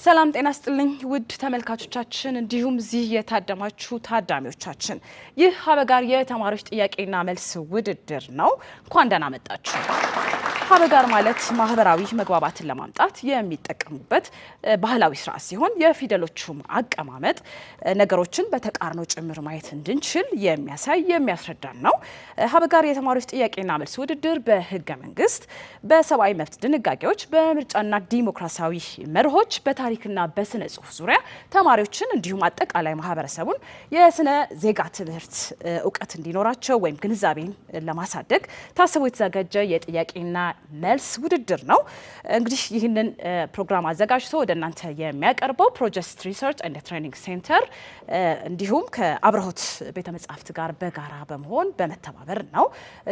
ሰላም ጤና ስጥልኝ ውድ ተመልካቾቻችን እንዲሁም እዚህ የታደማችሁ ታዳሚዎቻችን ይህ ሀበጋር የተማሪዎች ጥያቄና መልስ ውድድር ነው። እንኳን ደህና መጣችሁ። ሀበጋር ማለት ማህበራዊ መግባባትን ለማምጣት የሚጠቀሙበት ባህላዊ ስርዓት ሲሆን የፊደሎቹም አቀማመጥ ነገሮችን በተቃርኖ ጭምር ማየት እንድንችል የሚያሳይ የሚያስረዳን ነው። ሀበጋር የተማሪዎች ጥያቄና መልስ ውድድር በህገ መንግስት፣ በሰብአዊ መብት ድንጋጌዎች፣ በምርጫና ዲሞክራሲያዊ መርሆች፣ በታሪክና በስነ ጽሁፍ ዙሪያ ተማሪዎችን እንዲሁም አጠቃላይ ማህበረሰቡን የስነ ዜጋ ትምህርት እውቀት እንዲኖራቸው ወይም ግንዛቤን ለማሳደግ ታስቦ የተዘጋጀ የጥያቄና መልስ ውድድር ነው። እንግዲህ ይህንን ፕሮግራም አዘጋጅቶ ወደ እናንተ የሚያቀርበው ፕሮጀክት ሪሰርች ኤንድ ትሬኒንግ ሴንተር እንዲሁም ከአብርሆት ቤተ መጻሕፍት ጋር በጋራ በመሆን በመተባበር ነው።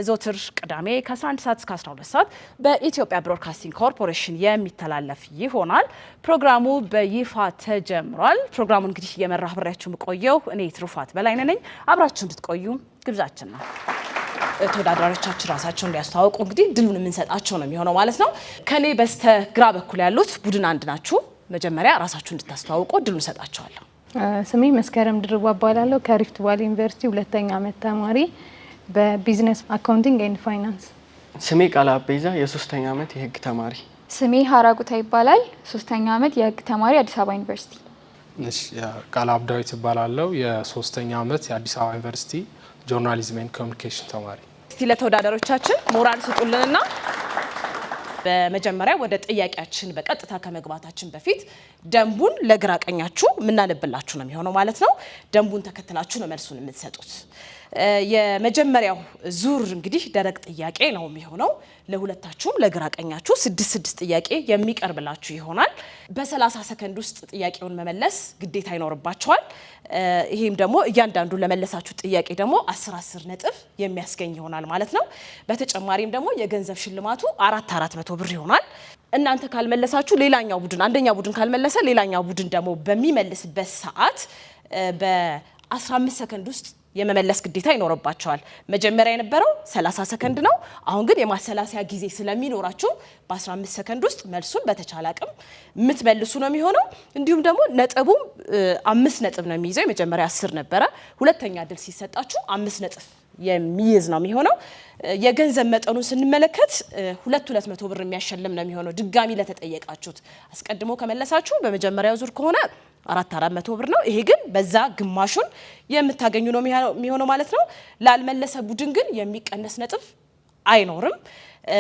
ዘወትር ቅዳሜ ከ11 ሰዓት እስከ 12 ሰዓት በኢትዮጵያ ብሮድካስቲንግ ኮርፖሬሽን የሚተላለፍ ይሆናል። ፕሮግራሙ በይፋ ተጀምሯል። ፕሮግራሙ እንግዲህ የመራህ አብሬያችሁ የምቆየው እኔ ትሩፋት በላይነህ ነኝ። አብራችሁ እንድትቆዩ ግብዣችን ነው። ተወዳዳሪዎቻችን ራሳቸውን እንዲያስተዋውቁ እንግዲህ ድሉን የምንሰጣቸው ነው የሚሆነው ማለት ነው። ከኔ በስተግራ በኩል ያሉት ቡድን አንድ ናችሁ። መጀመሪያ ራሳችሁ እንድታስተዋውቁ ድሉን እንሰጣቸዋለሁ። ስሜ መስከረም ድርባ እባላለሁ። ከሪፍት ቫሊ ዩኒቨርሲቲ ሁለተኛ ዓመት ተማሪ በቢዝነስ አካውንቲንግ ኤንድ ፋይናንስ። ስሜ ቃል አቤዛ የሶስተኛ ዓመት የህግ ተማሪ። ስሜ ሀራጉታ ይባላል። ሶስተኛ ዓመት የህግ ተማሪ አዲስ አበባ ዩኒቨርሲቲ። እሺ ቃል አብዳዊት ይባላለሁ የሶስተኛ ዓመት የአዲስ አበባ ዩኒቨርሲቲ ጆርናሊዝም ኤንድ ኮሚኒኬሽን ተማሪ። እስቲ ለተወዳዳሪዎቻችን ሞራል ስጡልንና በመጀመሪያ ወደ ጥያቄያችን በቀጥታ ከመግባታችን በፊት ደንቡን ለግራ ቀኛችሁ የምናነብላችሁ ነው የሚሆነው ማለት ነው። ደንቡን ተከትላችሁ ነው መልሱን የምትሰጡት። የመጀመሪያው ዙር እንግዲህ ደረቅ ጥያቄ ነው የሚሆነው። ለሁለታችሁም ለግራ ቀኛችሁ 6 ጥያቄ የሚቀርብላችሁ ይሆናል። በ30 ሰከንድ ውስጥ ጥያቄውን መመለስ ግዴታ ይኖርባችኋል። ይሄም ደግሞ እያንዳንዱ ለመለሳችሁ ጥያቄ ደግሞ 10 ነጥብ የሚያስገኝ ይሆናል ማለት ነው። በተጨማሪም ደግሞ የገንዘብ ሽልማቱ 400 ብር ይሆናል። እናንተ ካልመለሳችሁ ሌላኛው ቡድን አንደኛ ቡድን ካልመለሰ ሌላኛው ቡድን ደግሞ በሚመልስበት ሰዓት በ15 ሰከንድ ውስጥ የመመለስ ግዴታ ይኖርባቸዋል። መጀመሪያ የነበረው 30 ሰከንድ ነው። አሁን ግን የማሰላሰያ ጊዜ ስለሚኖራችሁ በ15 ሰከንድ ውስጥ መልሱን በተቻለ አቅም የምትመልሱ ነው የሚሆነው። እንዲሁም ደግሞ ነጥቡም 5 ነጥብ ነው የሚይዘው። የመጀመሪያ 10 ነበረ። ሁለተኛ እድል ሲሰጣችሁ 5 ነጥብ የሚይዝ ነው የሚሆነው። የገንዘብ መጠኑን ስንመለከት 200 ብር የሚያሸልም ነው የሚሆነው። ድጋሚ ለተጠየቃችሁት አስቀድሞ ከመለሳችሁ በመጀመሪያው ዙር ከሆነ 400 ብር ነው። ይሄ ግን በዛ ግማሹን የምታገኙ ነው የሚሆነው ማለት ነው። ላልመለሰ ቡድን ግን የሚቀነስ ነጥብ አይኖርም።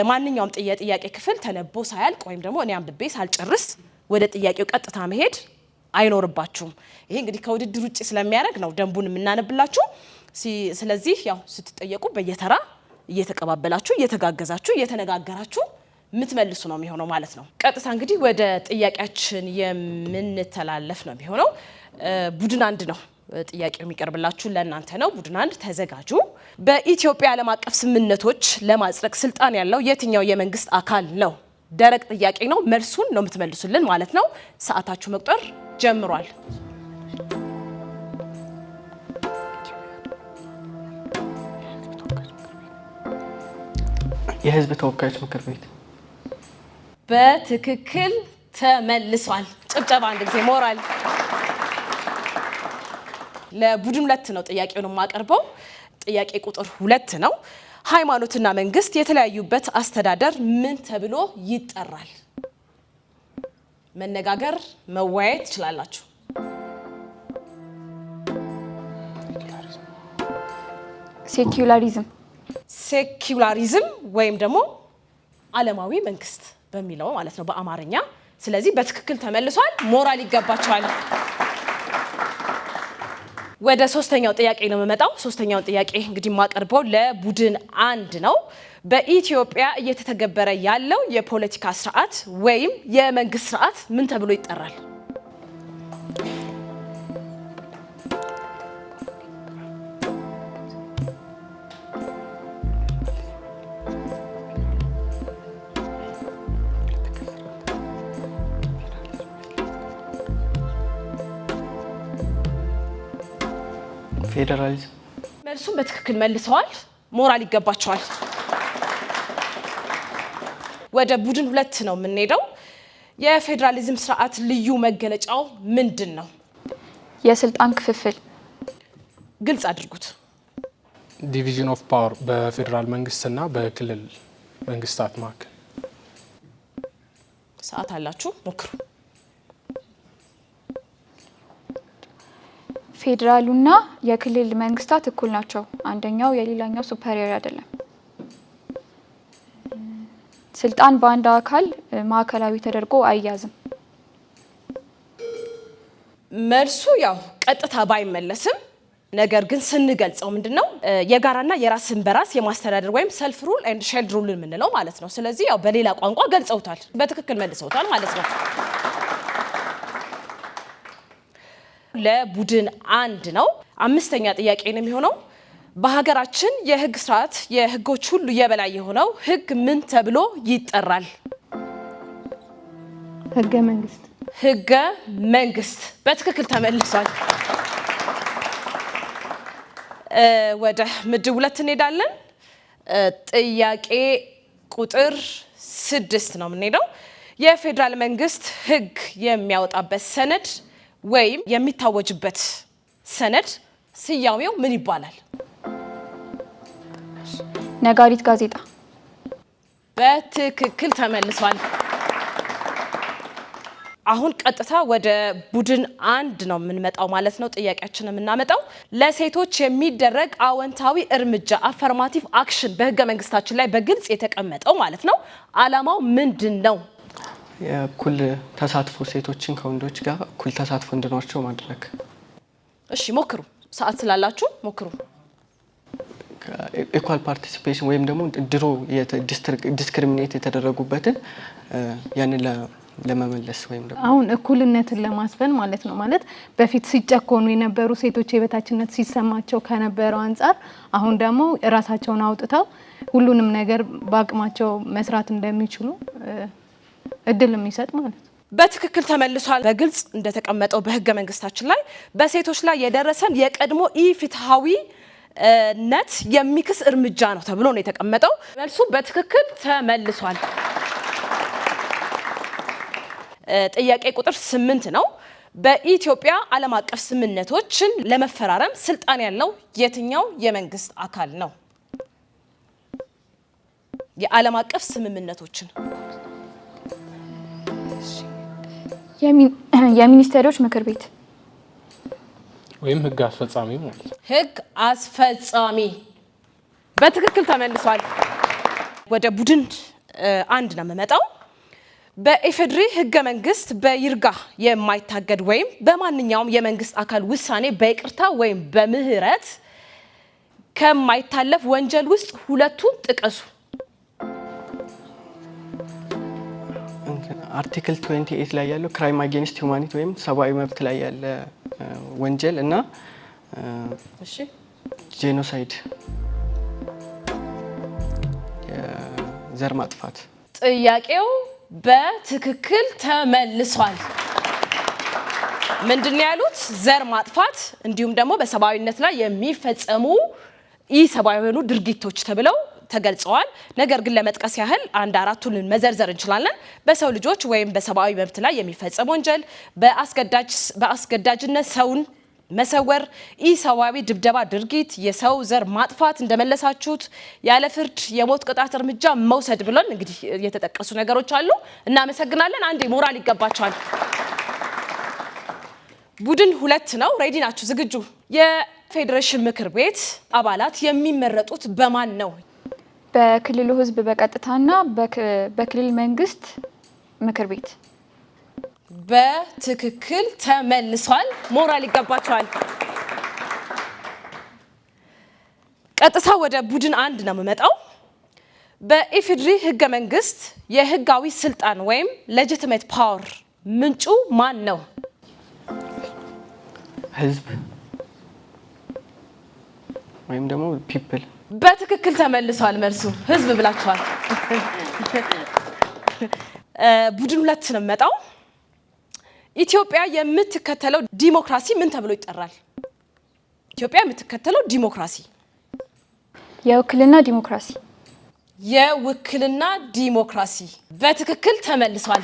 ማንኛውም ጥያቄ ክፍል ተነቦ ሳያልቅ ወይም ደግሞ እኔ አንብቤ ሳልጨርስ ወደ ጥያቄው ቀጥታ መሄድ አይኖርባችሁም። ይሄ እንግዲህ ከውድድር ውጭ ስለሚያደርግ ነው ደንቡን የምናነብላችሁ። ስለዚህ ያው ስትጠየቁ በየተራ እየተቀባበላችሁ እየተጋገዛችሁ እየተነጋገራችሁ የምትመልሱ ነው የሚሆነው ማለት ነው። ቀጥታ እንግዲህ ወደ ጥያቄያችን የምንተላለፍ ነው የሚሆነው። ቡድን አንድ ነው ጥያቄው የሚቀርብላችሁ ለእናንተ ነው። ቡድን አንድ ተዘጋጁ። በኢትዮጵያ ዓለም አቀፍ ስምምነቶች ለማጽደቅ ስልጣን ያለው የትኛው የመንግስት አካል ነው? ደረቅ ጥያቄ ነው። መልሱን ነው የምትመልሱልን ማለት ነው። ሰዓታችሁ መቁጠር ጀምሯል። የህዝብ ተወካዮች ምክር ቤት። በትክክል ተመልሷል። ጭብጨባ አንድ ጊዜ ሞራል። ለቡድን 2 ነው ጥያቄውን የማቀርበው። ጥያቄ ቁጥር 2 ነው። ሃይማኖትና መንግስት የተለያዩበት አስተዳደር ምን ተብሎ ይጠራል? መነጋገር መወያየት ትችላላችሁ። ሴኩላሪዝም ወይም ደግሞ ዓለማዊ መንግስት በሚለው ማለት ነው በአማርኛ። ስለዚህ በትክክል ተመልሷል። ሞራል ይገባቸዋል። ወደ ሶስተኛው ጥያቄ ነው የምመጣው። ሶስተኛው ጥያቄ እንግዲህ የማቀርበው ለቡድን አንድ ነው። በኢትዮጵያ እየተተገበረ ያለው የፖለቲካ ስርዓት ወይም የመንግስት ስርዓት ምን ተብሎ ይጠራል? ፌዴራሊዝም። መልሱን በትክክል መልሰዋል። ሞራል ይገባቸዋል። ወደ ቡድን 2 ነው የምንሄደው። የፌዴራሊዝም ስርዓት ልዩ መገለጫው ምንድነው? የስልጣን ክፍፍል። ግልጽ አድርጉት። ዲቪዥን ኦፍ ፓወር በፌዴራል መንግስትና በክልል መንግስታት መካከል። ሰዓት አላችሁ፣ ሞክሩ። ፌዴራሉና የክልል መንግስታት እኩል ናቸው። አንደኛው የሌላኛው ሱፐሪየር አይደለም። ስልጣን በአንድ አካል ማዕከላዊ ተደርጎ አይያዝም። መልሱ ያው ቀጥታ ባይመለስም ነገር ግን ስንገልጸው ምንድነው የጋራና የራስን በራስ የማስተዳደር ወይም ሰልፍ ሩል ኤንድ ሼልድ ሩል የምንለው ማለት ነው። ስለዚህ ያው በሌላ ቋንቋ ገልጸውታል፣ በትክክል መልሰውታል ማለት ነው። ለቡድን 1 ነው። 5ኛ ጥያቄ ነው የሚሆነው። በሀገራችን የህግ ስርዓት የህጎች ሁሉ የበላይ የሆነው ህግ ምን ተብሎ ይጠራል? ህገ መንግስት። ህገ መንግስት በትክክል ተመልሷል። ወደ ምድብ 2 እንሄዳለን። ጥያቄ ቁጥር 6 ነው የምንሄደው። የፌዴራል መንግስት ህግ የሚያወጣበት ሰነድ ወይም የሚታወጅበት ሰነድ ስያሜው ምን ይባላል? ነጋሪት ጋዜጣ። በትክክል ተመልሷል። አሁን ቀጥታ ወደ ቡድን 1 ነው የምንመጣው ማለት ነው። ጥያቄያችንን የምናመጣው ለሴቶች የሚደረግ አወንታዊ እርምጃ አፈርማቲቭ አክሽን በህገ መንግስታችን ላይ በግልጽ የተቀመጠው ማለት ነው አላማው ምንድነው? የእኩል ተሳትፎ ሴቶችን ከወንዶች ጋር እኩል ተሳትፎ እንዲኖራቸው ማድረግ። እሺ ሞክሩ፣ ሰዓት ስላላችሁ ሞክሩ። ኢኳል ፓርቲሲፔሽን ወይም ደግሞ ድሮ ዲስክሪሚኔት የተደረጉበትን ያንን ለመመለስ ወይም ደግሞ አሁን እኩልነትን ለማስፈን ማለት ነው። ማለት በፊት ሲጨቆኑ የነበሩ ሴቶች የበታችነት ሲሰማቸው ከነበረው አንጻር አሁን ደግሞ ራሳቸውን አውጥተው ሁሉንም ነገር በአቅማቸው መስራት እንደሚችሉ እድል የሚሰጥ ማለት ነው። በትክክል ተመልሷል። በግልጽ እንደተቀመጠው በህገ መንግስታችን ላይ በሴቶች ላይ የደረሰን የቀድሞ ኢፍትሐዊነት የሚክስ እርምጃ ነው ተብሎ ነው የተቀመጠው። መልሱ በትክክል ተመልሷል። ጥያቄ ቁጥር 8 ነው። በኢትዮጵያ ዓለም አቀፍ ስምምነቶችን ለመፈራረም ስልጣን ያለው የትኛው የመንግስት አካል ነው? የዓለም አቀፍ ስምምነቶችን የሚኒስቴሮች ምክር ቤት ወይም ህግ አስፈጻሚ ማለት ነው። ህግ አስፈጻሚ በትክክል ተመልሷል። ወደ ቡድን 1 ነው የምመጣው። በኢፌድሪ ህገ መንግስት በይርጋ የማይታገድ ወይም በማንኛውም የመንግስት አካል ውሳኔ በይቅርታ ወይም በምህረት ከማይታለፍ ወንጀል ውስጥ ሁለቱን ጥቀሱ። አርቲክል 28 ላይ ያለው ክራይም አጌንስት ሁማኒቲ ወይም ሰብአዊ መብት ላይ ያለ ወንጀል እና እሺ ጄኖሳይድ የዘር ማጥፋት። ጥያቄው በትክክል ተመልሷል። ምንድነው ያሉት? ዘር ማጥፋት እንዲሁም ደግሞ በሰብአዊነት ላይ የሚፈጸሙ ኢሰብአዊ የሆኑ ድርጊቶች ተብለው ተገልጸዋል። ነገር ግን ለመጥቀስ ያህል 1-4ቱን መዘርዘር እንችላለን። በሰው ልጆች ወይም በሰብአዊ መብት ላይ የሚፈጸም ወንጀል፣ በአስገዳጅነት ሰውን መሰወር፣ ኢሰብአዊ ድብደባ ድርጊት፣ የሰው ዘር ማጥፋት እንደመለሳችሁት፣ ያለ ፍርድ የሞት ቅጣት እርምጃ መውሰድ ብለን እንግዲህ የተጠቀሱ ነገሮች አሉ። እናመሰግናለን። አንዴ ሞራል ይገባቸዋል። ቡድን 2 ነው። ሬዲ ናችሁ? ዝግጁ? የፌዴሬሽን ምክር ቤት አባላት የሚመረጡት በማን ነው? በክልሉ ህዝብ በቀጥታና በክልል መንግስት ምክር ቤት። በትክክል ተመልሷል። ሞራል ይገባቸዋል። ቀጥታ ወደ ቡድን 1 ነው የምመጣው። በኢፌድሪ ህገ መንግስት የህጋዊ ስልጣን ወይም ሌጂቲሜት ፓወር ምንጩ ማን ነው? ህዝብ ወይም ደግሞ ፒፕል። በትክክል ተመልሷል። መልሱ ህዝብ ብላችኋል። ቡድን 2 ነው የምመጣው። ኢትዮጵያ የምትከተለው ዲሞክራሲ ምን ተብሎ ይጠራል? ኢትዮጵያ የምትከተለው ዲሞክራሲ። የውክልና ዲሞክራሲ። የውክልና ዲሞክራሲ በትክክል ተመልሷል።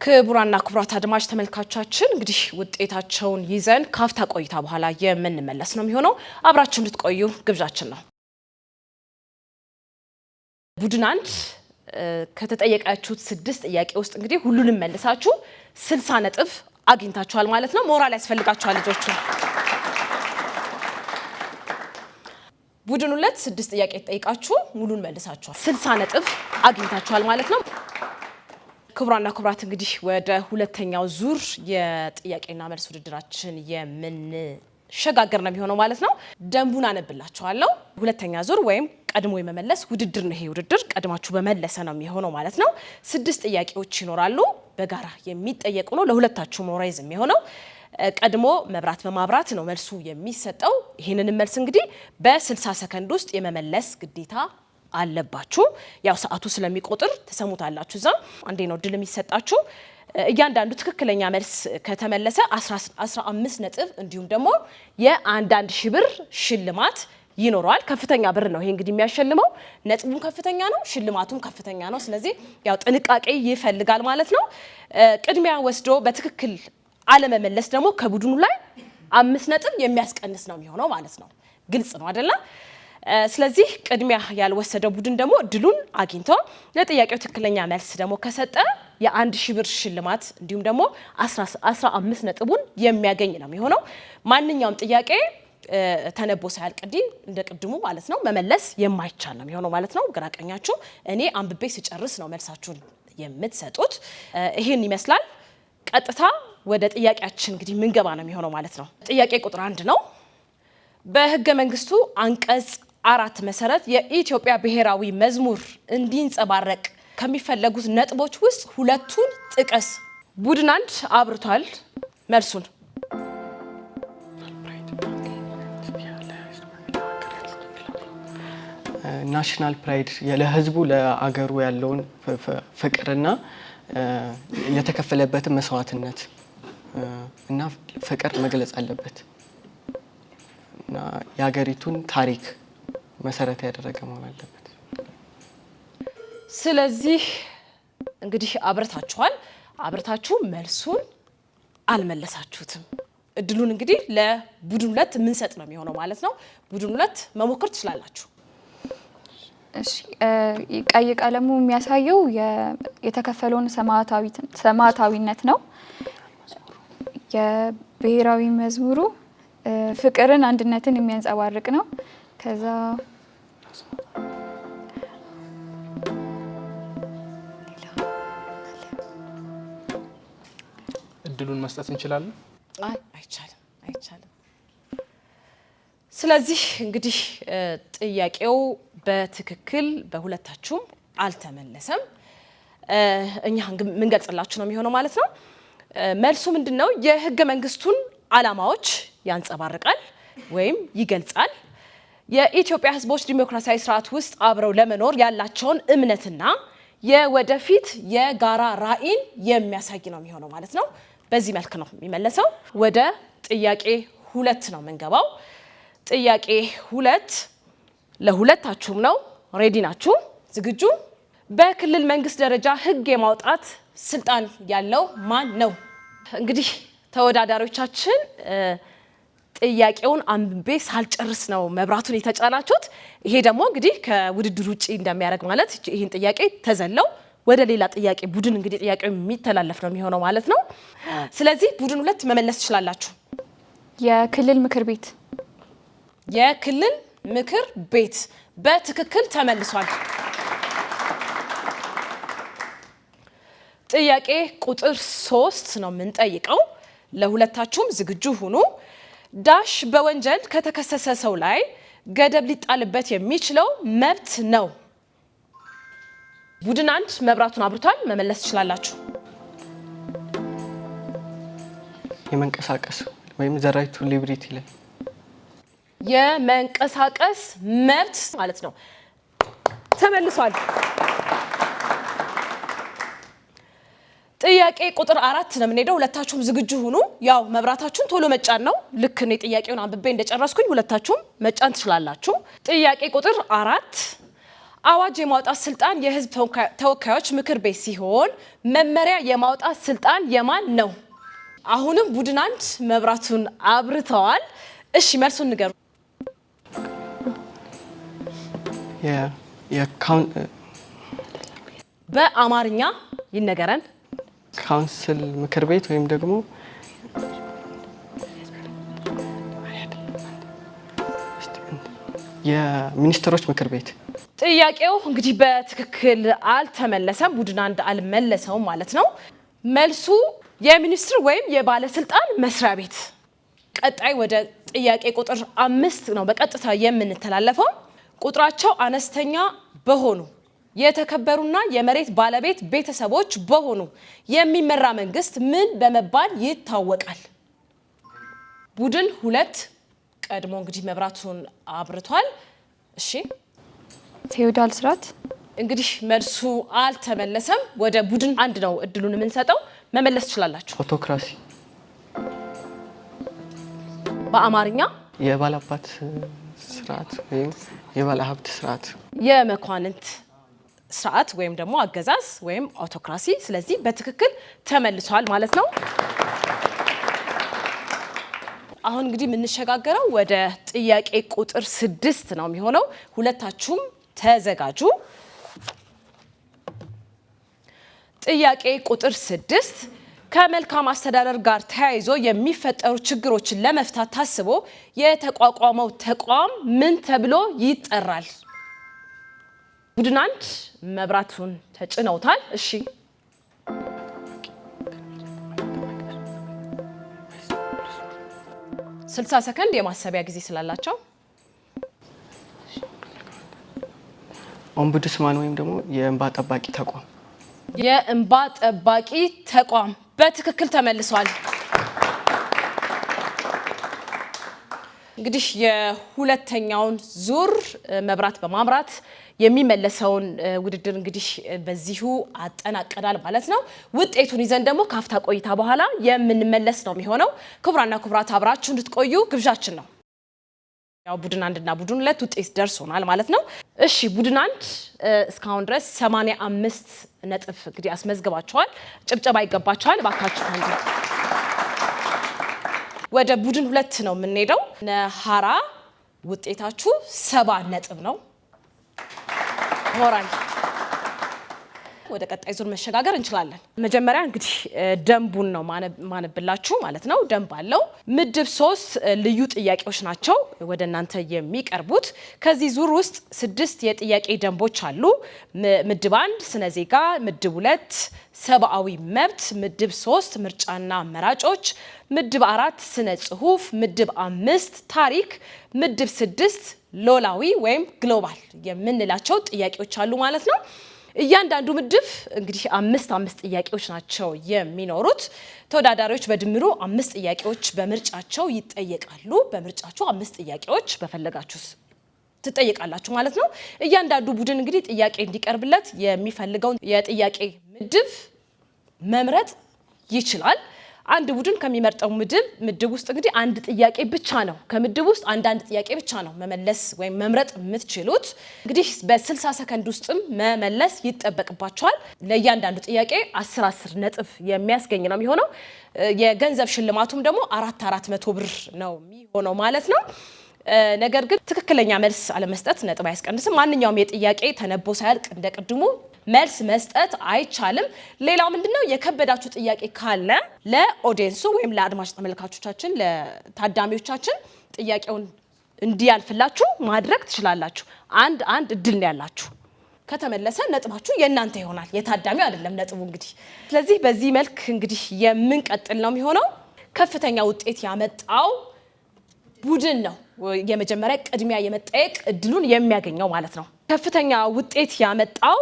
ክቡራና ክቡራት አድማጭ ተመልካቾቻችን እንግዲህ ውጤታቸውን ይዘን ካፍታ ቆይታ በኋላ የምንመለስ ነው የሚሆነው። አብራችሁ እንድትቆዩ ግብዣችን ነው። ቡድን 1 ከተጠየቃችሁት 6 ጥያቄ ውስጥ እንግዲህ ሁሉንም መልሳችሁ 60 ነጥብ አግኝታችኋል ማለት ነው። ሞራል ያስፈልጋችኋል ልጆቹ። ቡድን 2 6 ጥያቄ ተጠይቃችሁ ሙሉን መልሳችኋል 60 ነጥብ አግኝታችኋል ማለት ነው። ክቡራና ክቡራት እንግዲህ ወደ ሁለተኛው ዙር የጥያቄና መልስ ውድድራችን የምንሸጋገር ነው የሚሆነው ማለት ነው። ደንቡን አነብላችኋለሁ። ሁለተኛ ዙር ወይም ቀድሞ የመመለስ ውድድር ነው። ይሄ ውድድር ቀድማችሁ በመለሰ ነው የሚሆነው ማለት ነው። 6 ጥያቄዎች ይኖራሉ። በጋራ የሚጠየቁ ነው። ለሁለታችሁ ሞራይዝ የሚሆነው ቀድሞ መብራት በማብራት ነው መልሱ የሚሰጠው። ይሄንን መልስ እንግዲህ በ60 ሰከንድ ውስጥ የመመለስ ግዴታ አለባችሁ። ያው ሰዓቱ ስለሚቆጥር ተሰሙታላችሁ። እዛ አንዴ ነው ድል የሚሰጣችሁ። እያንዳንዱ ትክክለኛ መልስ ከተመለሰ 15 ነጥብ እንዲሁም ደግሞ የአንዳንድ ሺህ ብር ሽልማት ይኖረዋል። ከፍተኛ ብር ነው ይሄ እንግዲህ የሚያሸልመው። ነጥቡም ከፍተኛ ነው፣ ሽልማቱም ከፍተኛ ነው። ስለዚህ ያው ጥንቃቄ ይፈልጋል ማለት ነው። ቅድሚያ ወስዶ በትክክል አለመመለስ ደግሞ ከቡድኑ ላይ 5 ነጥብ የሚያስቀንስ ነው የሚሆነው ማለት ነው። ግልጽ ነው አይደለ? ስለዚህ ቅድሚያ ያልወሰደው ቡድን ደግሞ እድሉን አግኝቶ ለጥያቄው ትክክለኛ መልስ ደግሞ ከሰጠ የ1000 ብር ሽልማት እንዲሁም ደግሞ 15 ነጥቡን የሚያገኝ ነው የሚሆነው። ማንኛውም ጥያቄ ተነቦ ሳያልቅዲ እንደ ቅድሙ ማለት ነው መመለስ የማይቻል ነው የሚሆነው ማለት ነው። ግራቀኛችሁ እኔ አንብቤ ሲጨርስ ነው መልሳችሁን የምትሰጡት። ይሄን ይመስላል። ቀጥታ ወደ ጥያቄያችን እንግዲህ ምንገባ ነው የሚሆነው ማለት ነው። ጥያቄ ቁጥር 1 ነው። በህገ መንግስቱ አንቀጽ 4 መሰረት የኢትዮጵያ ብሔራዊ መዝሙር እንዲንጸባረቅ ከሚፈለጉት ነጥቦች ውስጥ ሁለቱን ጥቀስ። ቡድን 1 አብርቷል መልሱን። ናሽናል ፕራይድ ለህዝቡ ለአገሩ ያለውን ፍቅርና የተከፈለበትን መስዋዕትነት እና ፍቅር መግለጽ አለበት እና የሀገሪቱን ታሪክ መሰረት ያደረገ መሆን አለበት። ስለዚህ እንግዲህ አብርታችሁ መልሱን አልመለሳችሁትም። እድሉን እንግዲህ ለቡድን 2 የምንሰጥ ነው የሚሆነው ማለት ነው። ቡድን 2 መሞከር ትችላላችሁ። እሺ ቀይ ቀለሙ የሚያሳየው የተከፈለውን ሰማዕታዊነት ነው። የብሔራዊ መዝሙሩ ፍቅርን፣ አንድነትን የሚያንጸባርቅ ነው። ከዛ እድሉን መስጠት እንችላለን? አይቻልም። ስለዚህ እንግዲህ ጥያቄው በትክክል በሁለታችሁም አልተመለሰም። እኛ ምን ገልጽላችሁ ነው የሚሆነው ማለት ነው። መልሱ ምንድነው? የህገ መንግስቱን ዓላማዎች ያንጸባርቃል ወይም ይገልጻል። የኢትዮጵያ ህዝቦች ዲሞክራሲያዊ ስርዓት ውስጥ አብረው ለመኖር ያላቸውን እምነትና የወደፊት የጋራ ራዕይን የሚያሳይ ነው የሚሆነው ማለት ነው። በዚህ መልክ ነው የሚመለሰው። ወደ ጥያቄ 2 ነው የምንገባው። ጥያቄ 2 ለሁለታችሁም ነው። ሬዲ ናችሁ? ዝግጁ? በክልል መንግስት ደረጃ ህግ የማውጣት ስልጣን ያለው ማን ነው? እንግዲህ ተወዳዳሪዎቻችን ጥያቄውን አንብቤ ሳልጨርስ ነው መብራቱን የተጫናችሁት። ይሄ ደግሞ እንግዲህ ከውድድር ውጪ እንደሚያደርግ ማለት ይህን ጥያቄ ተዘለው ወደ ሌላ ጥያቄ ቡድን እንግዲህ ጥያቄው የሚተላለፍ ነው የሚሆነው ማለት ነው። ስለዚህ ቡድን 2 መመለስ ትችላላችሁ። የክልል ምክር ቤት። የክልል ምክር ቤት በትክክል ተመልሷል። ጥያቄ ቁጥር 3 ነው የምንጠይቀው። ለሁለታችሁም ዝግጁ ሁኑ። ዳሽ በወንጀል ከተከሰሰ ሰው ላይ ገደብ ሊጣልበት የሚችለው መብት ነው። ቡድን 1 መብራቱን አብርቷል። መመለስ ትችላላችሁ። የመንቀሳቀስ ወይም ዘ ራይት ቱ ሊብሪቲ ላይ የመንቀሳቀስ መብት ማለት ነው። ተመልሷል። ጥያቄ ቁጥር 4 ነው የምንሄደው። ሁለታችሁም ዝግጁ ሁኑ። ያው መብራታችሁን ቶሎ መጫን ነው። ልክ እኔ ጥያቄውን አንብቤ እንደጨረስኩኝ ሁለታችሁም መጫን ትችላላችሁ። ጥያቄ ቁጥር 4 አዋጅ የማውጣት ስልጣን የህዝብ ተወካዮች ምክር ቤት ሲሆን መመሪያ የማውጣት ስልጣን የማን ነው? አሁንም ቡድን አንድ መብራቱን አብርተዋል። እሺ መልሱን ንገሩ። በአማርኛ ይነገረን። ካውንስል ምክር ቤት ወይም ደግሞ የሚኒስትሮች ምክር ቤት። ጥያቄው እንግዲህ በትክክል አልተመለሰም። ቡድን አንድ አልመለሰውም ማለት ነው። መልሱ የሚኒስትር ወይም የባለስልጣን መስሪያ ቤት። ቀጣይ ወደ ጥያቄ ቁጥር 5 ነው በቀጥታ የምንተላለፈው። ቁጥራቸው አነስተኛ በሆኑ የተከበሩና የመሬት ባለቤት ቤተሰቦች በሆኑ የሚመራ መንግስት ምን በመባል ይታወቃል? ቡድን 2 ቀድሞ እንግዲህ መብራቱን አብርቷል። እሺ ፌውዳል ስርዓት። እንግዲህ መልሱ አልተመለሰም። ወደ ቡድን አንድ ነው እድሉን የምንሰጠው። መመለስ ትችላላችሁ። አውቶክራሲ። በአማርኛ የባላባት ስርዓት ወይም የባለሀብት ስርዓት፣ የመኳንንት ስርዓት ወይም ደግሞ አገዛዝ ወይም አውቶክራሲ። ስለዚህ በትክክል ተመልሷል ማለት ነው። አሁን እንግዲህ የምንሸጋገረው ወደ ጥያቄ ቁጥር 6 ነው የሚሆነው። ሁለታችሁም ተዘጋጁ። ጥያቄ ቁጥር 6 ከመልካም አስተዳደር ጋር ተያይዞ የሚፈጠሩ ችግሮችን ለመፍታት ታስቦ የተቋቋመው ተቋም ምን ተብሎ ይጠራል? ቡድን አንድ መብራቱን ተጭነውታል። እሺ 60 ሰከንድ የማሰቢያ ጊዜ ስላላቸው ኦምቡድስማን ወይም ደግሞ የእንባ ጠባቂ ተቋም። የእንባ ጠባቂ ተቋም በትክክል ተመልሷል። እንግዲህ የሁለተኛውን ዙር መብራት በማምራት የሚመለሰውን ውድድር እንግዲህ በዚሁ አጠናቀናል ማለት ነው። ውጤቱን ይዘን ደግሞ ካፍታ ቆይታ በኋላ የምንመለስ ነው የሚሆነው። ክቡራና ክቡራት አብራችሁ እንድትቆዩ ግብዣችን ነው። ያው ቡድን 1 እና ቡድን 2 ውጤት ደርሶናል ማለት ነው። እሺ ቡድን 1 እስካሁን ድረስ 85 ነጥብ እንግዲህ አስመዝግባቸዋል። ጭብጨባ ይገባቸዋል ባካችሁ። ወደ ቡድን 2 ነው የምንሄደው። ነሃራ ውጤታችሁ 70 ነጥብ ነው። ሞራል ወደ ቀጣይ ዙር መሸጋገር እንችላለን። መጀመሪያ እንግዲህ ደንቡን ነው ማነብላችሁ ማለት ነው። ደንብ አለው። ምድብ 3 ልዩ ጥያቄዎች ናቸው ወደ እናንተ የሚቀርቡት። ከዚህ ዙር ውስጥ 6 የጥያቄ ደንቦች አሉ። ምድብ 1 ስነ ዜጋ፣ ምድብ 2 ሰብአዊ መብት፣ ምድብ 3 ምርጫና መራጮች፣ ምድብ 4 ስነ ጽሁፍ፣ ምድብ 5 ታሪክ፣ ምድብ 6 ሎላዊ ወይም ግሎባል የምንላቸው ጥያቄዎች አሉ ማለት ነው። እያንዳንዱ ምድብ እንግዲህ 5 ጥያቄዎች ናቸው የሚኖሩት። ተወዳዳሪዎች በድምሩ 5 ጥያቄዎች በምርጫቸው ይጠየቃሉ። በምርጫቸው 5 ጥያቄዎች በፈለጋችሁ ትጠየቃላችሁ ማለት ነው። እያንዳንዱ ቡድን እንግዲህ ጥያቄ እንዲቀርብለት የሚፈልገውን የጥያቄ ምድብ መምረጥ ይችላል። አንድ ቡድን ከሚመርጠው ምድብ ውስጥ እንግዲህ አንድ ጥያቄ ብቻ ነው፣ ከምድብ ውስጥ አንዳንድ ጥያቄ ብቻ ነው መመለስ ወይም መምረጥ የምትችሉት። እንግዲህ በ60 ሰከንድ ውስጥም መመለስ ይጠበቅባቸዋል። ለእያንዳንዱ ጥያቄ 10 ነጥብ የሚያስገኝ ነው የሚሆነው። የገንዘብ ሽልማቱም ደግሞ 400 ብር ነው የሚሆነው ማለት ነው። ነገር ግን ትክክለኛ መልስ አለመስጠት ነጥብ አያስቀንስም። ማንኛውም የጥያቄ ተነቦ ሳያልቅ እንደ ቅድሙ መልስ መስጠት አይቻልም። ሌላው ምንድነው የከበዳችሁ ጥያቄ ካለ ለኦዲየንሱ ወይም ለአድማጭ ተመልካቾቻችን ለታዳሚዎቻችን ጥያቄውን እንዲያልፍላችሁ ማድረግ ትችላላችሁ። አንድ እድል ነው ያላችሁ። ከተመለሰ ነጥባችሁ የእናንተ ይሆናል፣ የታዳሚው አይደለም ነጥቡ እንግዲህ። ስለዚህ በዚህ መልክ እንግዲህ የምንቀጥል ነው የሚሆነው። ከፍተኛ ውጤት ያመጣው ቡድን ነው የመጀመሪያ ቅድሚያ የመጠየቅ እድሉን የሚያገኘው ማለት ነው። ከፍተኛ ውጤት ያመጣው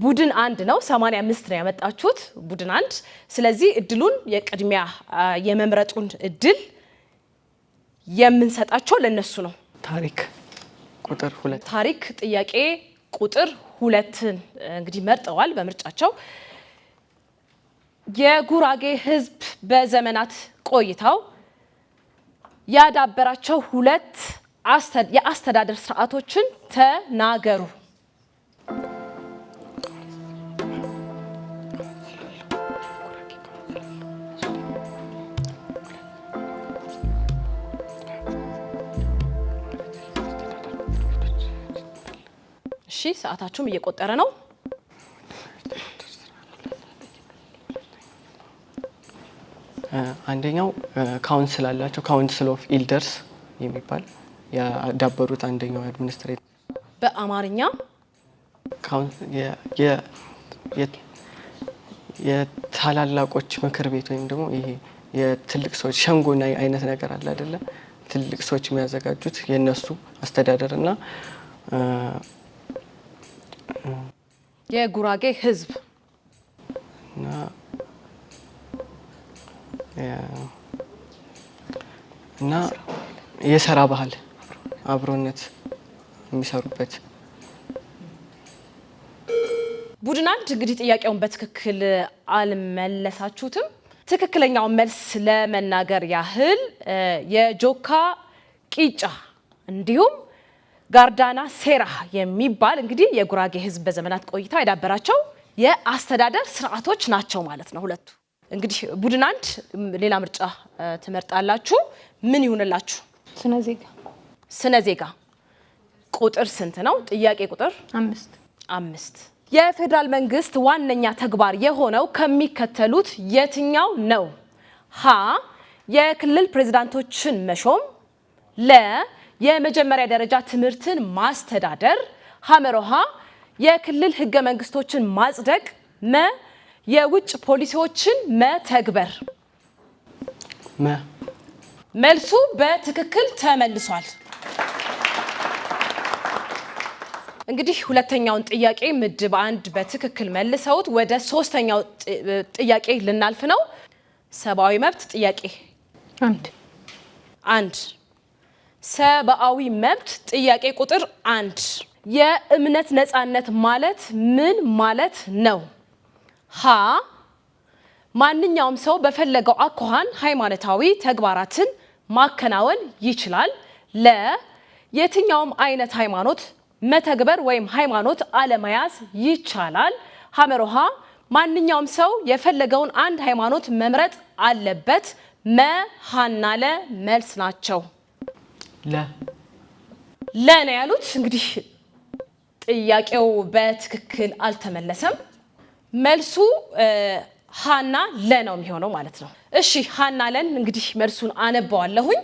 ቡድን 1 ነው። 85 ነው ያመጣችሁት ቡድን 1። ስለዚህ እድሉን የቅድሚያ የመምረጡን እድል የምንሰጣቸው ለነሱ ነው። ታሪክ ቁጥር 2 ታሪክ ጥያቄ ቁጥር 2ን እንግዲህ መርጠዋል በምርጫቸው። የጉራጌ ሕዝብ በዘመናት ቆይታው ያዳበራቸው 2 የአስተዳደር ስርዓቶችን ተናገሩ። እሺ ሰዓታችሁም እየቆጠረ ነው። አንደኛው ካውንስል አላቸው። ካውንስል ኦፍ ኢልደርስ የሚባል ያዳበሩት አንደኛው አድሚኒስትሬቲቭ በአማርኛ የታላላቆች ምክር ቤት ወይም ደግሞ ይሄ የትልቅ ሰዎች ሸንጎና አይነት ነገር አለ አይደለ? ትልቅ ሰዎች የሚያዘጋጁት የነሱ አስተዳደርና የጉራጌ ህዝብ እና የሰራ ባህል አብሮነት የሚሰሩበት ቡድን አንድ እንግዲህ ጥያቄውን በትክክል አልመለሳችሁትም። ትክክለኛውን መልስ ለመናገር ያህል የጆካ ቂጫ እንዲሁም ጋርዳና ሴራ የሚባል እንግዲህ የጉራጌ ህዝብ በዘመናት ቆይታ ያዳበራቸው የአስተዳደር ስርዓቶች ናቸው ማለት ነው ሁለቱ። እንግዲህ ቡድን አንድ ሌላ ምርጫ ትመርጣላችሁ። ምን ይሁንላችሁ? ስነ ዜጋ ቁጥር ስንት ነው? ጥያቄ ቁጥር 5። የፌዴራል መንግስት ዋነኛ ተግባር የሆነው ከሚከተሉት የትኛው ነው? ሀ የክልል ፕሬዝዳንቶችን መሾም፣ ለ የመጀመሪያ ደረጃ ትምህርትን ማስተዳደር፣ ሐመሮሃ የክልል ህገ መንግስቶችን ማጽደቅ፣ መ የውጭ ፖሊሲዎችን መተግበር። መልሱ በትክክል ተመልሷል። እንግዲህ ሁለተኛውን ጥያቄ ምድብ 1 በትክክል መልሰውት ወደ ሶስተኛው ጥያቄ ልናልፍ ነው። ሰብአዊ መብት ጥያቄ 1 ሰብአዊ መብት ጥያቄ ቁጥር 1 የእምነት ነፃነት ማለት ምን ማለት ነው? ሀ ማንኛውም ሰው በፈለገው አኳኋን ሃይማኖታዊ ተግባራትን ማከናወን ይችላል። ለ የትኛውም አይነት ሃይማኖት መተግበር ወይም ሃይማኖት አለመያዝ ይቻላል። ሐመሮሃ ማንኛውም ሰው የፈለገውን አንድ ሃይማኖት መምረጥ አለበት። መ ሀና ለ መልስ ናቸው። ለ ነው ያሉት። እንግዲህ ጥያቄው በትክክል አልተመለሰም። መልሱ ሀና ለ ነው የሚሆነው ማለት ነው። እሺ ሀና ለን እንግዲህ መልሱን አነባዋለሁኝ።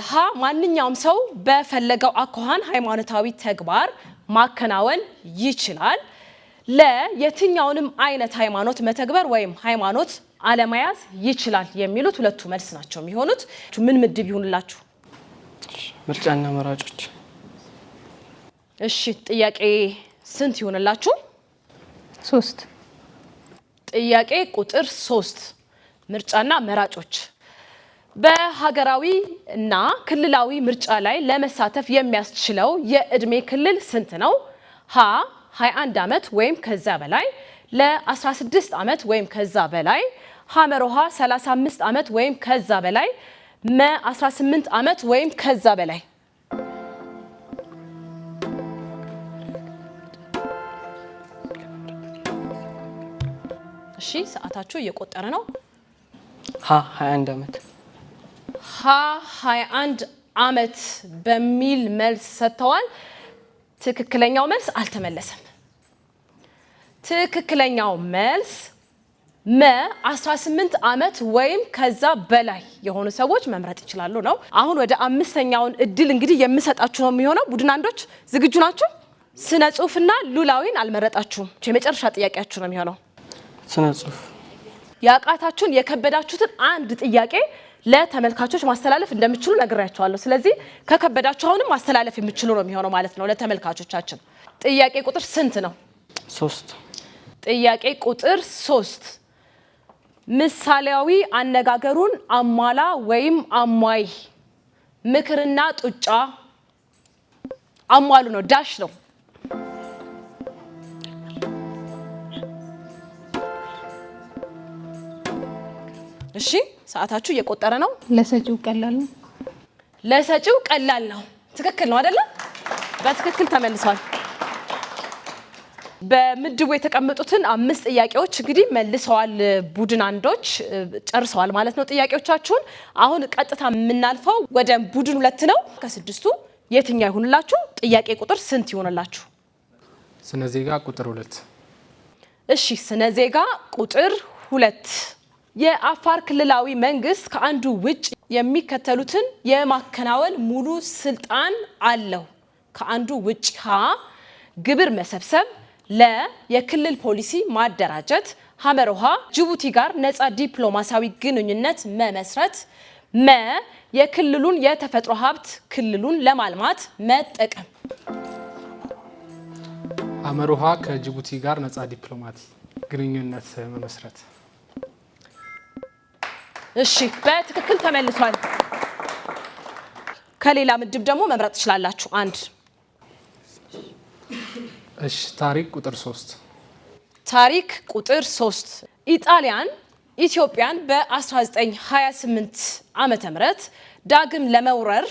ሀ ማንኛውም ሰው በፈለገው አኳኋን ሃይማኖታዊ ተግባር ማከናወን ይችላል። ለ የትኛውንም አይነት ሃይማኖት መተግበር ወይም ሃይማኖት አለመያዝ ይችላል የሚሉት ሁለቱ መልስ ናቸው የሚሆኑት። ምን ምድብ ይሁንላችሁ? ምርጫና መራጮች። እሺ ጥያቄ ስንት ይሁንላችሁ? 3። ጥያቄ ቁጥር 3 ምርጫና መራጮች። በሀገራዊ እና ክልላዊ ምርጫ ላይ ለመሳተፍ የሚያስችለው የእድሜ ክልል ስንት ነው? ሀ 21 ዓመት ወይም ከዛ በላይ፣ ለ16 ዓመት ወይም ከዛ በላይ፣ ሐመሮሃ 35 ዓመት ወይም ከዛ በላይ፣ መ 18 ዓመት ወይም ከዛ በላይ። እሺ ሰዓታችሁ እየቆጠረ ነው። ሀ 21 ዓመት። ሀ 21 ዓመት በሚል መልስ ሰጥተዋል። ትክክለኛው መልስ አልተመለሰም። ትክክለኛው መልስ መ 18 ዓመት ወይም ከዛ በላይ የሆኑ ሰዎች መምረጥ ይችላሉ ነው። አሁን ወደ አምስተኛውን እድል እንግዲህ የምሰጣችሁ ነው የሚሆነው። ቡድን አንዶች ዝግጁ ናችሁ? ስነ ጽሁፍና ሉላዊን አልመረጣችሁም። የመጨረሻ ጥያቄያችሁ ነው የሚሆነው። ስነ ጽሁፍ። ያቃታችሁን የከበዳችሁትን አንድ ጥያቄ ለተመልካቾች ማስተላለፍ እንደምትችሉ ነግሬያችኋለሁ። ስለዚህ ከከበዳችሁ አሁንም ማስተላለፍ የምትችሉ ነው የሚሆነው ማለት ነው ለተመልካቾቻችን። ጥያቄ ቁጥር ስንት ነው? 3። ጥያቄ ቁጥር 3 ምሳሌያዊ አነጋገሩን አሟላ ወይም አሟይ። ምክርና ጡጫ አሟሉ ነው፣ ዳሽ ነው። እሺ ሰዓታችሁ እየቆጠረ ነው። ለሰጪው ቀላል ነው። ለሰጪው ቀላል ነው። ትክክል ነው አይደለ? በትክክል ተመልሷል። በምድቡ የተቀመጡትን 5 ጥያቄዎች እንግዲህ መልሰዋል ቡድን አንዶች ጨርሰዋል ማለት ነው ጥያቄዎቻችሁን። አሁን ቀጥታ የምናልፈው ወደ ቡድን 2 ነው። ከ6ቱ የትኛው ይሁንላችሁ? ጥያቄ ቁጥር ስንት ይሆንላችሁ? ስነ ዜጋ ቁጥር 2። እሺ ስነ ዜጋ ቁጥር 2 የአፋር ክልላዊ መንግስት ከአንዱ ውጭ የሚከተሉትን የማከናወን ሙሉ ስልጣን አለው። ከአንዱ ውጭ ሀ ግብር መሰብሰብ፣ ለ የክልል ፖሊሲ ማደራጀት፣ ሐመሮሃ ጅቡቲ ጋር ነፃ ዲፕሎማሲያዊ ግንኙነት መመስረት፣ መ የክልሉን የተፈጥሮ ሀብት ክልሉን ለማልማት መጠቀም። ሐመሮሃ ከጅቡቲ ጋር ነፃ ዲፕሎማቲ ግንኙነት መመስረት። እሺ በትክክል ተመልሷል። ከሌላ ምድብ ደግሞ መምረጥ ትችላላችሁ አንድ። እሺ ታሪክ ቁጥር 3። ታሪክ ቁጥር 3 ኢጣሊያን ኢትዮጵያን በ1928 ዓመተ ምህረት ዳግም ለመውረር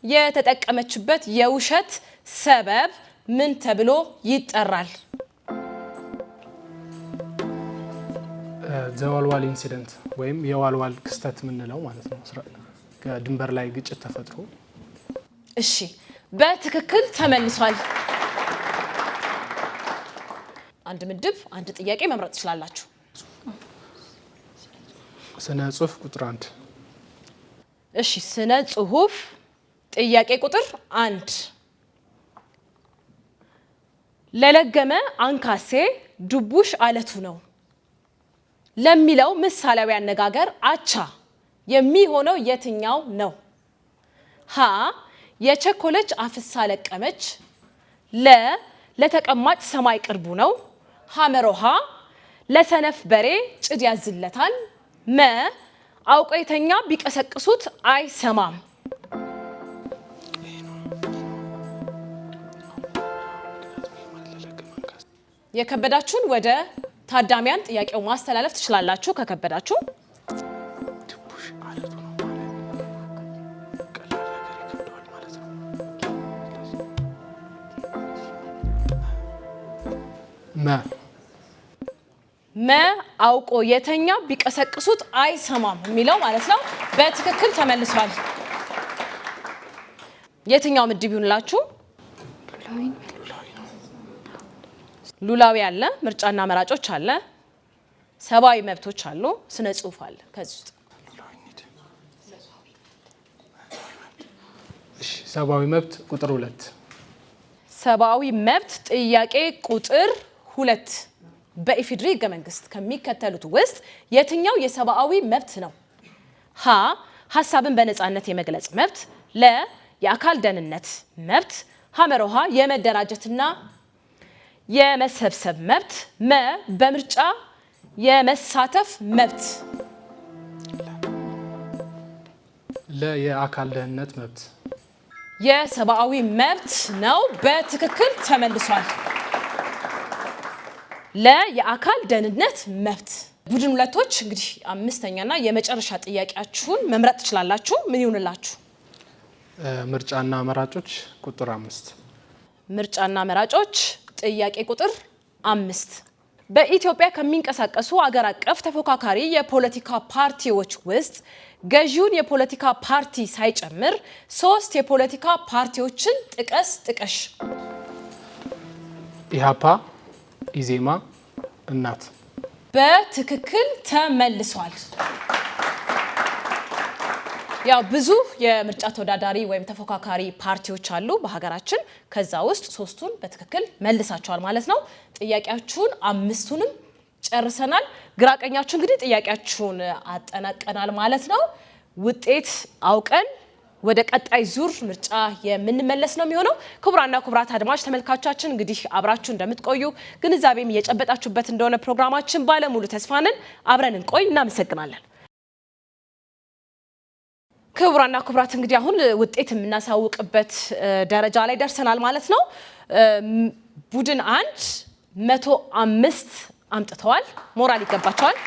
የተጠቀመችበት የውሸት ሰበብ ምን ተብሎ ይጠራል? ዘዋልዋል ኢንሲደንት ወይም የዋልዋል ክስተት የምንለው ማለት ነው። ከድንበር ላይ ግጭት ተፈጥሮ። እሺ በትክክል ተመልሷል። አንድ ምድብ አንድ ጥያቄ መምረጥ ትችላላችሁ። ስነ ጽሁፍ ቁጥር 1። እሺ ስነ ጽሁፍ ጥያቄ ቁጥር 1 ለለገመ አንካሴ ድቡሽ አለቱ ነው ለሚለው ምሳሌያዊ አነጋገር አቻ የሚሆነው የትኛው ነው? ሀ የቸኮለች አፍሳ ለቀመች፣ ለ ለተቀማጭ ሰማይ ቅርቡ ነው፣ ሐመሮሃ ለሰነፍ በሬ ጭድ ያዝለታል፣ መ አውቆ የተኛ ቢቀሰቅሱት አይሰማም። የከበዳችሁን ወደ ታዳሚያን ጥያቄው ማስተላለፍ ትችላላችሁ። ከከበዳችሁ መ አውቆ የተኛ ቢቀሰቅሱት አይሰማም የሚለው ማለት ነው። በትክክል ተመልሷል። የትኛው ምድብ ይሁንላችሁ? ሉላዊ አለ፣ ምርጫና መራጮች አለ፣ ሰብአዊ መብቶች አሉ፣ ስነ ጽሁፍ አለ። ከዚህ ውስጥ ሰብአዊ መብት ቁጥር 2። ሰብአዊ መብት ጥያቄ ቁጥር 2 በኢፌዴሪ ህገ መንግስት ከሚከተሉት ውስጥ የትኛው የሰብአዊ መብት ነው? ሀ ሀሳብን በነፃነት የመግለጽ መብት፣ ለ የአካል ደህንነት መብት፣ ሐመሮሃ የመደራጀትና የመሰብሰብ መብት፣ መ በምርጫ የመሳተፍ መብት። ለ የአካል ደህንነት መብት የሰብአዊ መብት ነው። በትክክል ተመልሷል። ለ የአካል ደህንነት መብት። ቡድን ሁለቶች እንግዲህ አምስተኛና የመጨረሻ ጥያቄያችሁን መምረጥ ትችላላችሁ። ምን ይሁንላችሁ? ምርጫና መራጮች ቁጥር 5። ምርጫና መራጮች ጥያቄ ቁጥር 5 በኢትዮጵያ ከሚንቀሳቀሱ አገር አቀፍ ተፎካካሪ የፖለቲካ ፓርቲዎች ውስጥ ገዢውን የፖለቲካ ፓርቲ ሳይጨምር 3 የፖለቲካ ፓርቲዎችን ጥቀሽ። ኢሃፓ፣ ኢዜማ፣ እናት። በትክክል ተመልሷል። ያው ብዙ የምርጫ ተወዳዳሪ ወይም ተፎካካሪ ፓርቲዎች አሉ በሀገራችን። ከዛ ውስጥ 3ቱን በትክክል መልሳቸዋል ማለት ነው። ጥያቄያችሁን 5ቱንም ጨርሰናል። ግራቀኛችሁ እንግዲህ ጥያቄያችሁን አጠናቀናል ማለት ነው። ውጤት አውቀን ወደ ቀጣይ ዙር ምርጫ የምንመለስ ነው የሚሆነው። ክቡራና ክቡራት አድማጭ ተመልካቾቻችን እንግዲህ አብራችሁ እንደምትቆዩ ግንዛቤም እየጨበጣችሁበት እንደሆነ ፕሮግራማችን ባለሙሉ ተስፋ ነን። አብረን እንቆይ። እናመሰግናለን። ክቡራና ክቡራት እንግዲህ አሁን ውጤት የምናሳውቅበት ደረጃ ላይ ደርሰናል ማለት ነው። ቡድን 1 105 አምጥተዋል፣ ሞራል ይገባቸዋል።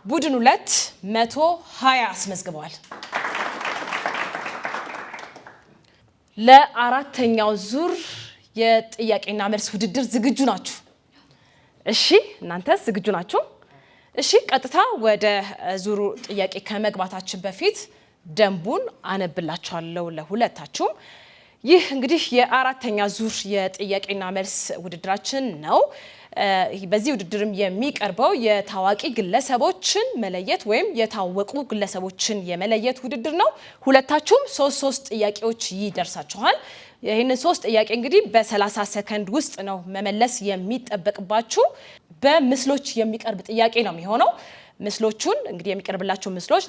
ቡድን 2 120 አስመዝግበዋል። ለአራተኛው ዙር የጥያቄና መልስ ውድድር ዝግጁ ናችሁ? እሺ፣ እናንተስ ዝግጁ ናችሁ? እሺ፣ ቀጥታ ወደ ዙሩ ጥያቄ ከመግባታችን በፊት ደንቡን አነብላችኋለሁ ለሁለታችሁም። ይህ እንግዲህ የአራተኛ ዙር የጥያቄና መልስ ውድድራችን ነው። በዚህ ውድድርም የሚቀርበው የታዋቂ ግለሰቦችን መለየት ወይም የታወቁ ግለሰቦችን የመለየት ውድድር ነው። ሁለታችሁም 3 ጥያቄዎች ይደርሳችኋል። ይህንን 3 ጥያቄ እንግዲህ በ30 ሰከንድ ውስጥ ነው መመለስ የሚጠበቅባችሁ። በምስሎች የሚቀርብ ጥያቄ ነው የሚሆነው። ምስሎቹን እንግዲህ የሚቀርብላችሁ ምስሎች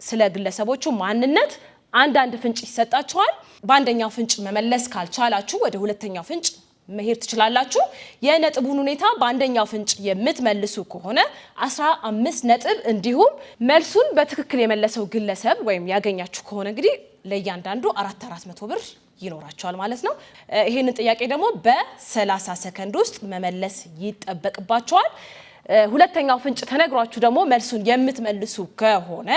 ስለ ግለሰቦቹ ማንነት አንዳንድ ፍንጭ ይሰጣችኋል። በአንደኛው ፍንጭ መመለስ ካልቻላችሁ ወደ ሁለተኛው ፍንጭ መሄድ ትችላላችሁ። የነጥቡን ሁኔታ በአንደኛው ፍንጭ የምትመልሱ ከሆነ 15 ነጥብ፣ እንዲሁም መልሱን በትክክል የመለሰው ግለሰብ ወይም ያገኛችሁ ከሆነ እንግዲህ ለእያንዳንዱ 400 ብር ይኖራቸዋል ማለት ነው። ይህንን ጥያቄ ደግሞ በ30 ሰከንድ ውስጥ መመለስ ይጠበቅባቸዋል። ሁለተኛው ፍንጭ ተነግሯችሁ ደግሞ መልሱን የምትመልሱ ከሆነ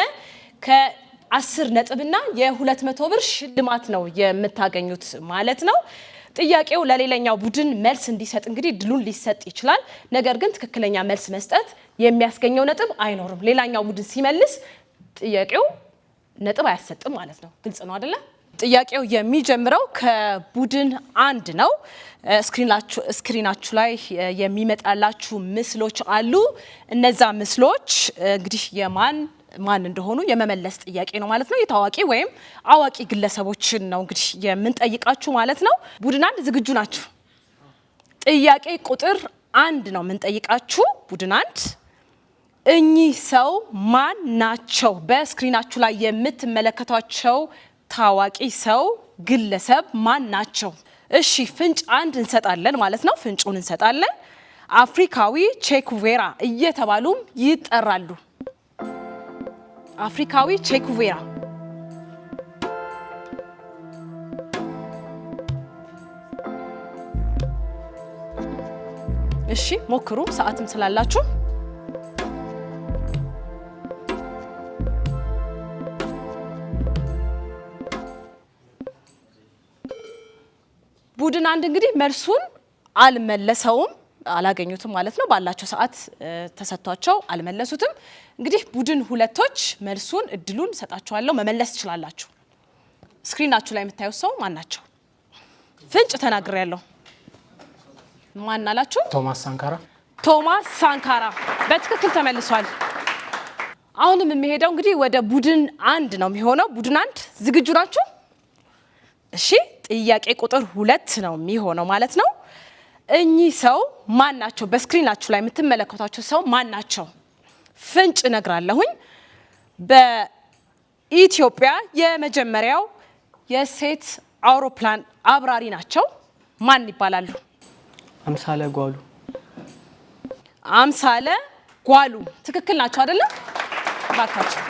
ከ10 ነጥብና የ200 ብር ሽልማት ነው የምታገኙት ማለት ነው። ጥያቄው ለሌላኛው ቡድን መልስ እንዲሰጥ እንግዲህ ድሉን ሊሰጥ ይችላል። ነገር ግን ትክክለኛ መልስ መስጠት የሚያስገኘው ነጥብ አይኖርም። ሌላኛው ቡድን ሲመልስ ጥያቄው ነጥብ አያሰጥም ማለት ነው። ግልጽ ነው አይደለ? ጥያቄው የሚጀምረው ከቡድን 1 ነው። ስክሪናችሁ ላይ የሚመጣላችሁ ምስሎች አሉ። እነዛ ምስሎች እንግዲህ ማን እንደሆኑ የመመለስ ጥያቄ ነው ማለት ነው። የታዋቂ ወይም አዋቂ ግለሰቦችን ነው እንግዲህ የምንጠይቃችሁ ማለት ነው። ቡድን 1 ዝግጁ ናችሁ? ጥያቄ ቁጥር 1 ነው የምንጠይቃችሁ። ቡድን 1 እኚህ ሰው ማን ናቸው? በስክሪናችሁ ላይ የምትመለከቷቸው ታዋቂ ሰው ግለሰብ ማን ናቸው? እሺ ፍንጭ 1 እንሰጣለን ማለት ነው። ፍንጩን እንሰጣለን። አፍሪካዊ ቼኩቬራ እየተባሉም ይጠራሉ። አፍሪካዊ ቼኩቬራ። እሺ ሞክሩ፣ ሰዓትም ስላላችሁ። ቡድን 1 እንግዲህ መልሱን አልመለሰውም፣ አላገኙትም ማለት ነው። ባላቸው ሰዓት ተሰጥቷቸው አልመለሱትም። እንግዲህ ቡድን 2ቶች መልሱን እድሉን ሰጣችኋለሁ፣ መመለስ ትችላላችሁ። ስክሪናችሁ ላይ የምታዩት ሰው ማን ናቸው? ፍንጭ ተናግሬያለሁ። ማን አላችሁ? ቶማስ ሳንካራ። ቶማስ ሳንካራ በትክክል ተመልሷል። አሁንም የሚሄደው እንግዲህ ወደ ቡድን 1 ነው የሚሆነው። ቡድን 1 ዝግጁ ናችሁ? እሺ ጥያቄ ቁጥር 2 ነው የሚሆነው ማለት ነው። እኚህ ሰው ማን ናቸው? በስክሪናችሁ ላይ የምትመለከቷቸው ሰው ማን ናቸው? ፍንጭ እነግራለሁኝ። በኢትዮጵያ የመጀመሪያው የሴት አውሮፕላን አብራሪ ናቸው። ማን ይባላሉ? አምሳለ ጓሉ። አምሳለ ጓሉ ትክክል ናቸው አይደለም? ባካችሁ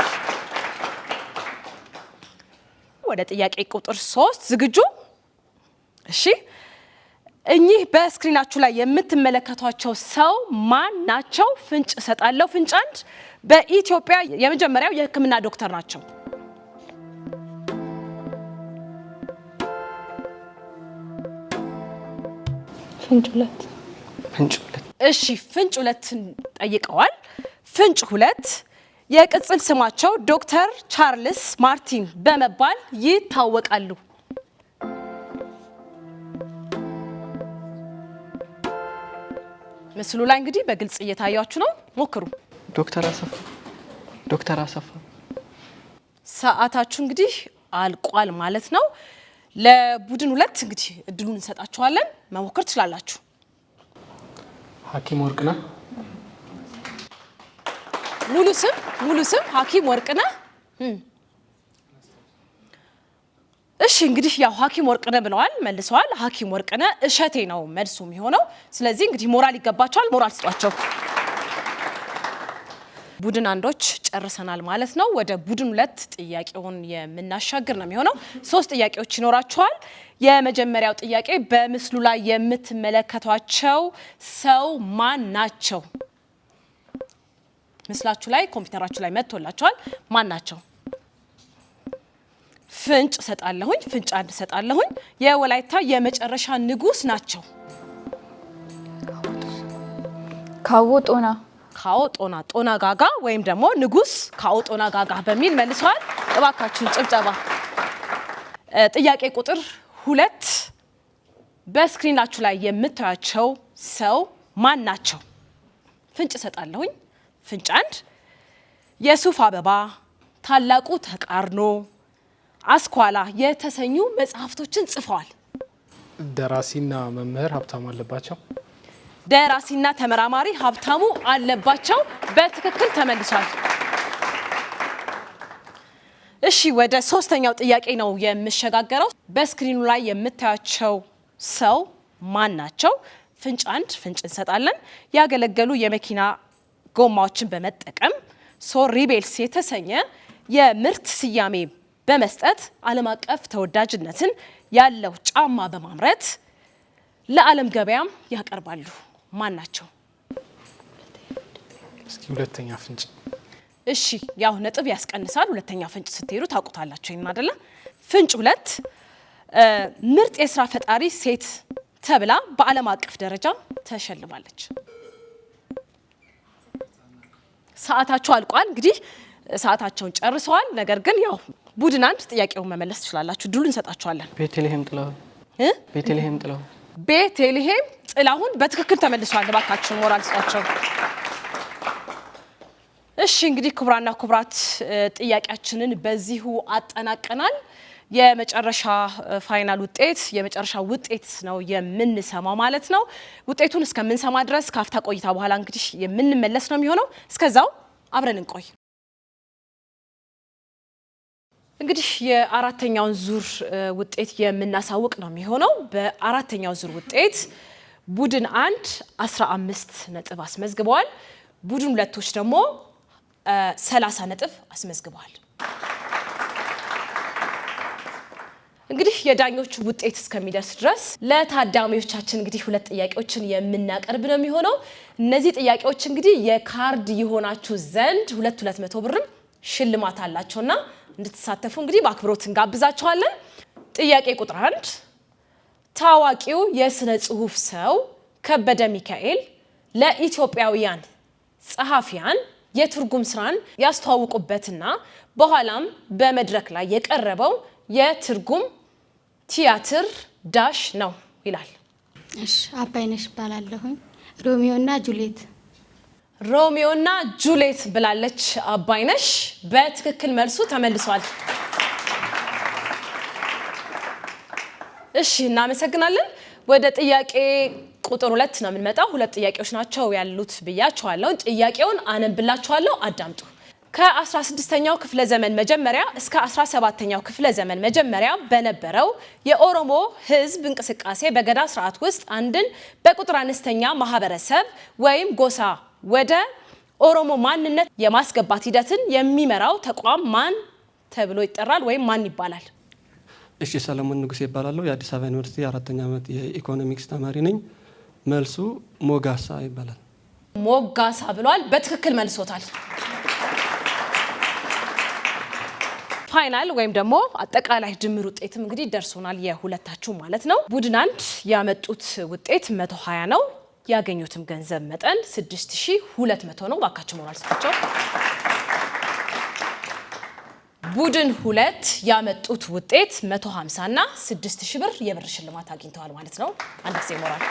ወደ ጥያቄ ቁጥር 3 ዝግጁ? እሺ እኚህ በስክሪናችሁ ላይ የምትመለከቷቸው ሰው ማን ናቸው? ፍንጭ እሰጣለሁ። ፍንጭ 1 በኢትዮጵያ የመጀመሪያው የሕክምና ዶክተር ናቸው። ፍንጭ 2። እሺ ፍንጭ 2 ጠይቀዋል። ፍንጭ 2 የቅጽል ስማቸው ዶክተር ቻርልስ ማርቲን በመባል ይታወቃሉ። ምስሉ ላይ እንግዲህ በግልጽ እየታያችሁ ነው። ሞክሩ። ዶክተር አሰፋ። ሰዓታችሁ እንግዲህ አልቋል ማለት ነው። ለቡድን 2 እንግዲህ እድሉን እንሰጣችኋለን፣ መሞከር ትችላላችሁ። ሐኪም ወርቅነህ። ሙሉ ስም ሐኪም ወርቅነህ። እሺ እንግዲህ ያው ሐኪም ወርቅነህ ብለዋል፣ መልሰዋል። ሐኪም ወርቅነህ እሸቴ ነው መልሱ የሚሆነው። ስለዚህ እንግዲህ ሞራል ይገባቸዋል፣ ሞራል ስጧቸው። ቡድን 1ዶች ጨርሰናል ማለት ነው። ወደ ቡድን 2 ጥያቄውን የምናሻግር ነው የሚሆነው። 3 ጥያቄዎች ይኖራቸዋል። የመጀመሪያው ጥያቄ በምስሉ ላይ የምትመለከቷቸው ሰው ማን ናቸው? ምስላችሁ ላይ ኮምፒውተራችሁ ላይ መጥቶላችኋል። ማን ናቸው? ፍንጭ ሰጣለሁኝ። ፍንጭ 1 ሰጣለሁኝ። የወላይታ የመጨረሻ ንጉስ ናቸው። ካዎ ጦና። ካኦ ጦና ጦና ጋጋ ወይም ደግሞ ንጉስ ካኦ ጦና ጋጋ በሚል መልሰዋል። እባካችሁን ጭብጨባ። ጥያቄ ቁጥር 2 በስክሪናችሁ ላይ የምታዩቸው ሰው ማን ናቸው? ፍንጭ እሰጣለሁኝ። ፍንጭ 1 የሱፍ አበባ፣ ታላቁ ተቃርኖ፣ አስኳላ የተሰኙ መጽሐፍቶችን ጽፈዋል። ደራሲና መምህር ሀብታሙ አለባቸው። ደራሲና ተመራማሪ ሀብታሙ አለባቸው በትክክል ተመልሷል። እሺ ወደ 3ኛው ጥያቄ ነው የምሸጋገረው። በስክሪኑ ላይ የምታያቸው ሰው ማን ናቸው? ፍንጭ 1 ፍንጭ እንሰጣለን። ያገለገሉ የመኪና ጎማዎችን በመጠቀም ሪቤልስ የተሰኘ የምርት ስያሜ በመስጠት ዓለም አቀፍ ተወዳጅነትን ያለው ጫማ በማምረት ለዓለም ገበያም ያቀርባሉ። ማን ናቸው? እስኪ ሁለተኛ ፍንጭ። እሺ ያው ነጥብ ያስቀንሳል። ሁለተኛ ፍንጭ ስትሄዱ ታውቁታላችሁ ይሄን አይደለ? ፍንጭ 2 ምርጥ የስራ ፈጣሪ ሴት ተብላ በዓለም አቀፍ ደረጃ ተሸልማለች። ሰዓታቸው አልቋል። እንግዲህ ሰዓታቸውን ጨርሰዋል። ነገር ግን ያው ቡድን 1 ጥያቄውን መመለስ ትችላላችሁ። ድሉን እንሰጣችኋለን። ቤተልሔም ጥላሁን ቤተልሔም ጥላሁን ቤተልሔም ጥላሁን በትክክል ተመልሷል። እባካችሁ ሞራል ስጧቸው። እሺ እንግዲህ ክቡራና ክቡራት ጥያቄያችንን በዚሁ አጠናቀናል። የመጨረሻ ፋይናል ውጤት የመጨረሻ ውጤት ነው የምንሰማው ማለት ነው። ውጤቱን እስከምንሰማ ድረስ ካፍታ ቆይታ በኋላ እንግዲህ የምንመለስ ነው የሚሆነው። እስከዛው አብረን እንቆይ። እንግዲህ የአራተኛውን ዙር ውጤት የምናሳውቅ ነው የሚሆነው። በአራተኛው ዙር ውጤት ቡድን 1 15 ነጥብ አስመዝግበዋል። ቡድን 2ቶች ደግሞ 30 ነጥብ አስመዝግበዋል። እንግዲህ የዳኞቹ ውጤት እስከሚደርስ ድረስ ለታዳሚዎቻችን እንግዲህ 2 ጥያቄዎችን የምናቀርብ ነው የሚሆነው። እነዚህ ጥያቄዎች እንግዲህ የካርድ የሆናችሁ ዘንድ 200 ብርም ሽልማት አላቸውና እንድትሳተፉ እንግዲህ በአክብሮት እንጋብዛችኋለን። ጥያቄ ቁጥር 1 ታዋቂው የስነ ጽሁፍ ሰው ከበደ ሚካኤል ለኢትዮጵያውያን ጸሐፊያን የትርጉም ስራን ያስተዋውቁበትና በኋላም በመድረክ ላይ የቀረበው የትርጉም ቲያትር ዳሽ ነው ይላል። እሺ አባይነሽ እባላለሁኝ። ሮሚዮና ጁሊየት ሮሚዮና ጁሊየት ብላለች አባይነሽ። በትክክል መልሱ ተመልሷል። እሺ እናመሰግናለን። ወደ ጥያቄ ቁጥር 2 ነው የምንመጣው። 2 ጥያቄዎች ናቸው ያሉት ብያችኋለሁ። ጥያቄውን አነብላችኋለሁ፣ አዳምጡ። ከ16ኛው ክፍለ ዘመን መጀመሪያ እስከ 17ኛው ክፍለ ዘመን መጀመሪያ በነበረው የኦሮሞ ሕዝብ እንቅስቃሴ በገዳ ስርዓት ውስጥ አንድን በቁጥር አነስተኛ ማህበረሰብ ወይም ጎሳ ወደ ኦሮሞ ማንነት የማስገባት ሂደትን የሚመራው ተቋም ማን ተብሎ ይጠራል ወይም ማን ይባላል? እሺ ሰለሞን ንጉሴ ይባላለሁ። የአዲስ አበባ ዩኒቨርሲቲ 4ኛ ዓመት የኢኮኖሚክስ ተማሪ ነኝ። መልሱ ሞጋሳ ይባላል። ሞጋሳ ብሏል። በትክክል መልሶታል። ፋይናል ወይም ደግሞ አጠቃላይ ድምር ውጤትም እንግዲህ ደርሶናል የሁለታችሁ ማለት ነው። ቡድን 1 ያመጡት ውጤት 120 ነው። ያገኙትም ገንዘብ መጠን 6200 ነው። ባካችሁ ሞራል ስጣቸው። ቡድን 2 ያመጡት ውጤት 150 እና 6000 ብር የብር ሽልማት አግኝተዋል ማለት ነው። አንድ ጊዜ ሞራል።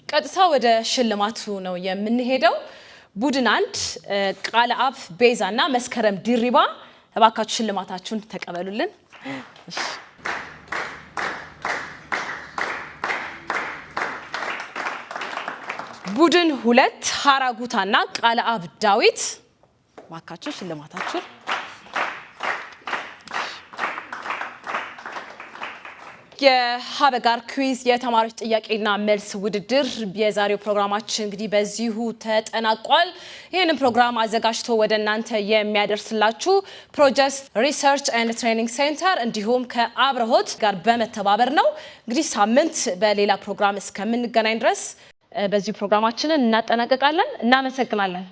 ቀጥታ ወደ ሽልማቱ ነው የምንሄደው። ቡድን 1 ቃለ አብ ቤዛና መስከረም ዲሪባ እባካችሁ ሽልማታችሁን ተቀበሉልን። ቡድን 2 ሀራጉታና ቃለ አብ ዳዊት እባካችሁ ሽልማታችሁን። የሀበጋር ኩዊዝ የተማሪዎች ጥያቄና መልስ ውድድር የዛሬው ፕሮግራማችን እንግዲህ በዚሁ ተጠናቋል። ይህንን ፕሮግራም አዘጋጅቶ ወደ እናንተ የሚያደርስላችሁ ፕሮጀክት ሪሰርች ኤንድ ትሬኒንግ ሴንተር እንዲሁም ከአብረሆት ጋር በመተባበር ነው። እንግዲህ ሳምንት በሌላ ፕሮግራም እስከምንገናኝ ድረስ በዚህ ፕሮግራማችንን እናጠናቀቃለን። እናመሰግናለን።